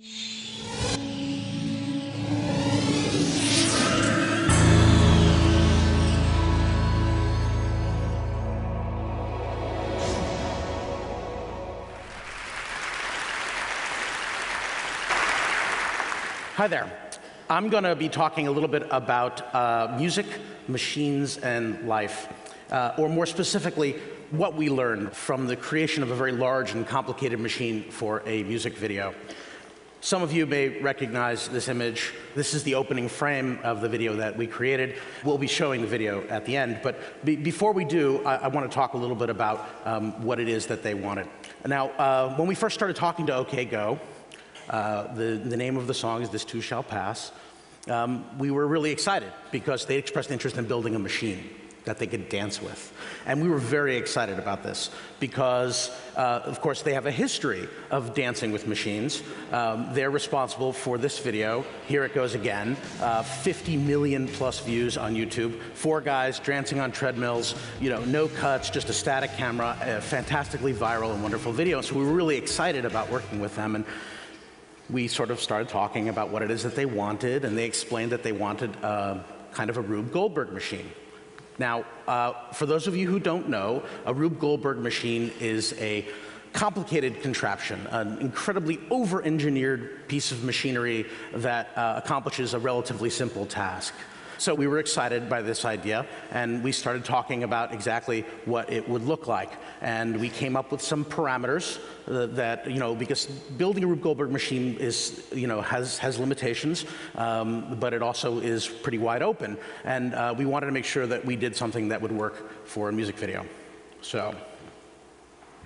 Hi there. I'm going to be talking a little bit about music, machines, and life, or more specifically, what we learned from the creation of a very large and complicated machine for a music video. Some of you may recognize this image. This is the opening frame of the video that we created. We'll be showing the video at the end, but before we do, I want to talk a little bit about what it is that they wanted. Now, when we first started talking to OK Go, the name of the song is This Too Shall Pass. We were really excited because they expressed interest in building a machine that they could dance with. And we were very excited about this because, of course, they have a history of dancing with machines. They're responsible for this video. Here it goes again. 50 million plus views on YouTube. 4 guys dancing on treadmills, no cuts, just a static camera, a fantastically viral and wonderful video. So we were really excited about working with them. And we sort of started talking about what it is that they wanted, and they explained that they wanted kind of a Rube Goldberg machine. Now, for those of you who don't know, a Rube Goldberg machine is a complicated contraption, an incredibly over-engineered piece of machinery that accomplishes a relatively simple task. So we were excited by this idea, and we started talking about exactly what it would look like. And we came up with some parameters that, because building a Rube Goldberg machine is, has limitations, but it also is pretty wide open. And we wanted to make sure that we did something that would work for a music video. So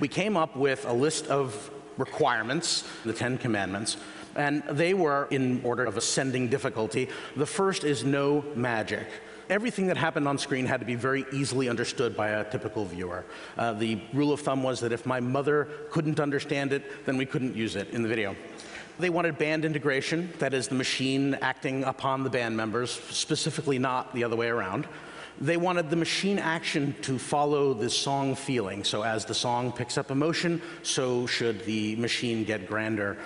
we came up with a list of requirements, the 10 Commandments, and they were in order of ascending difficulty. The first is no magic. Everything that happened on screen had to be very easily understood by a typical viewer. The rule of thumb was that if my mother couldn't understand it, then we couldn't use it in the video. They wanted band integration, that is the machine acting upon the band members, specifically not the other way around. They wanted the machine action to follow the song feeling. So as the song picks up emotion, so should the machine get grander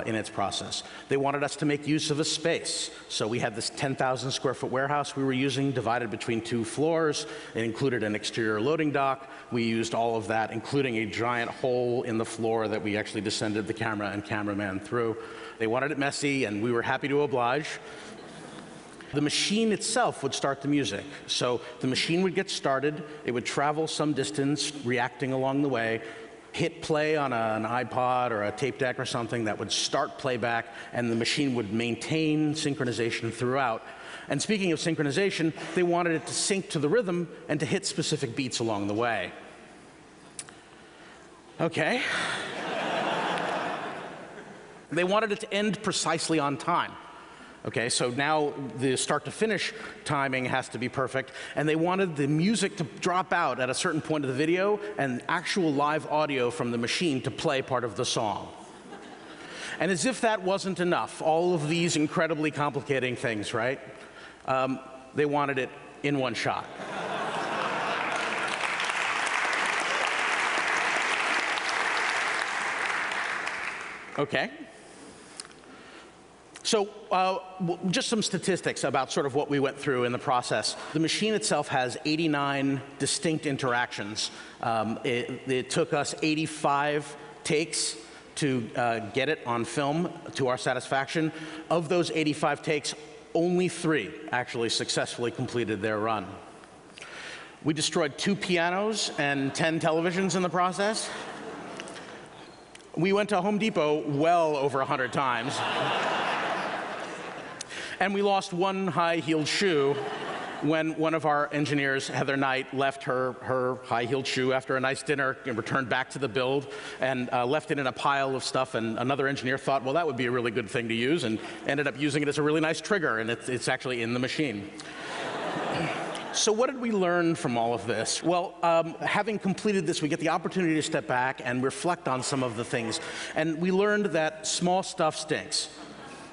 in its process. They wanted us to make use of a space. So we had this 10,000 square foot warehouse we were using, divided between 2 floors. It included an exterior loading dock. We used all of that, including a giant hole in the floor that we actually descended the camera and cameraman through. They wanted it messy, and we were happy to oblige. The machine itself would start the music. So the machine would get started, it would travel some distance, reacting along the way, hit play on an iPod or a tape deck or something that would start playback, and the machine would maintain synchronization throughout. And speaking of synchronization, they wanted it to sync to the rhythm and to hit specific beats along the way. Okay. They wanted it to end precisely on time. Okay, so now the start to finish timing has to be perfect, and they wanted the music to drop out at a certain point of the video and actual live audio from the machine to play part of the song. And as if that wasn't enough, all of these incredibly complicating things, right? They wanted it in one shot. Okay. So just some statistics about sort of what we went through in the process. The machine itself has 89 distinct interactions. It took us 85 takes to get it on film to our satisfaction. Of those 85 takes, only 3 actually successfully completed their run. We destroyed 2 pianos and 10 televisions in the process. We went to Home Depot well over 100 times. And we lost 1 high-heeled shoe when one of our engineers, Heather Knight, left her high-heeled shoe after a nice dinner and returned back to the build and left it in a pile of stuff. And another engineer thought, well, that would be a really good thing to use, and ended up using it as a really nice trigger, and it's actually in the machine. So what did we learn from all of this? Well, having completed this, we get the opportunity to step back and reflect on some of the things. And we learned that small stuff stinks.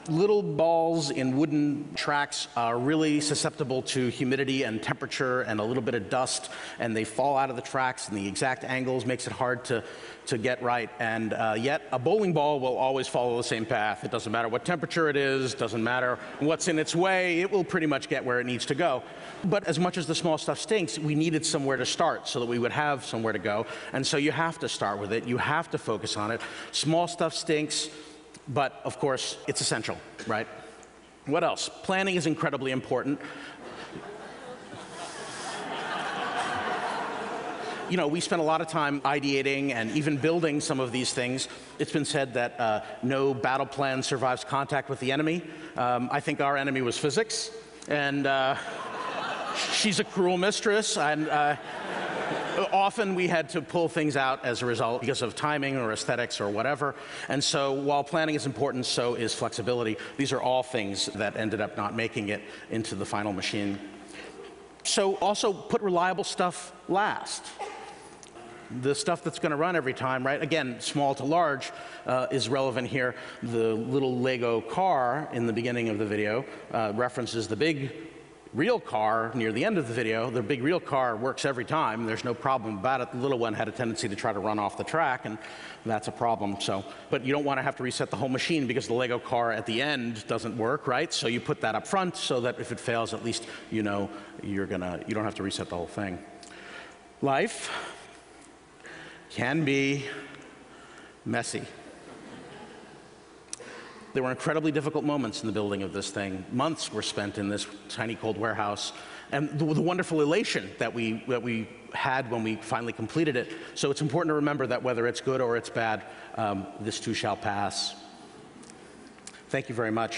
Little balls in wooden tracks are really susceptible to humidity and temperature and a little bit of dust, and they fall out of the tracks, and the exact angles makes it hard to get right. And yet, a bowling ball will always follow the same path. It doesn't matter what temperature it is, doesn't matter what's in its way, it will pretty much get where it needs to go. But as much as the small stuff stinks, we needed somewhere to start so that we would have somewhere to go. And so you have to start with it, you have to focus on it. Small stuff stinks, but of course, it's essential, right? What else? Planning is incredibly important. You know, we spent a lot of time ideating and even building some of these things. It's been said that no battle plan survives contact with the enemy. I think our enemy was physics, and she's a cruel mistress, and often we had to pull things out as a result because of timing or aesthetics or whatever. And so while planning is important, so is flexibility. These are all things that ended up not making it into the final machine. So also put reliable stuff last. The stuff that's going to run every time, right? Again, small to large is relevant here. The little Lego car in the beginning of the video references the big real car near the end of the video. The big real car works every time. There's no problem about it. The little one had a tendency to try to run off the track, and that's a problem. So, but you don't want to have to reset the whole machine because the Lego car at the end doesn't work, right? So you put that up front so that if it fails, at least you know you don't have to reset the whole thing. Life can be messy. There were incredibly difficult moments in the building of this thing. Months were spent in this tiny cold warehouse, and the wonderful elation that we had when we finally completed it. So it's important to remember that whether it's good or it's bad, this too shall pass. Thank you very much.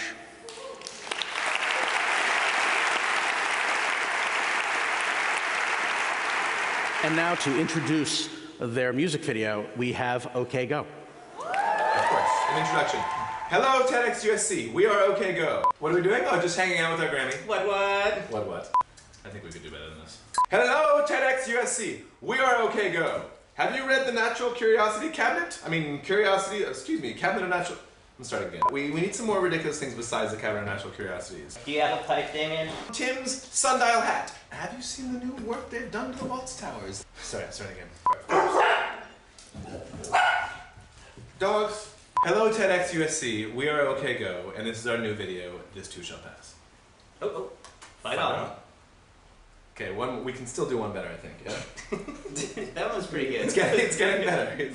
And now to introduce their music video, we have OK Go. Of course, an introduction. Hello, TEDx USC. We are OK Go. What are we doing? Oh, just hanging out with our Grammy. What? I think we could do better than this. Hello, TEDx USC. We are OK Go. Have you read the Natural Curiosity Cabinet? Cabinet of Natural... Let's start again. We need some more ridiculous things besides the Cabinet of Natural Curiosities. Do you have a pipe, Damien? Tim's sundial hat. Have you seen the new work they've done to the Watts Towers? Sorry, start again. Dogs. Hello, TEDx USC. We are OK Go, and this is our new video, This Too Shall Pass. Oh. Fight on. Okay, we can still do one better, I think, yeah? That one's pretty good. It's getting better.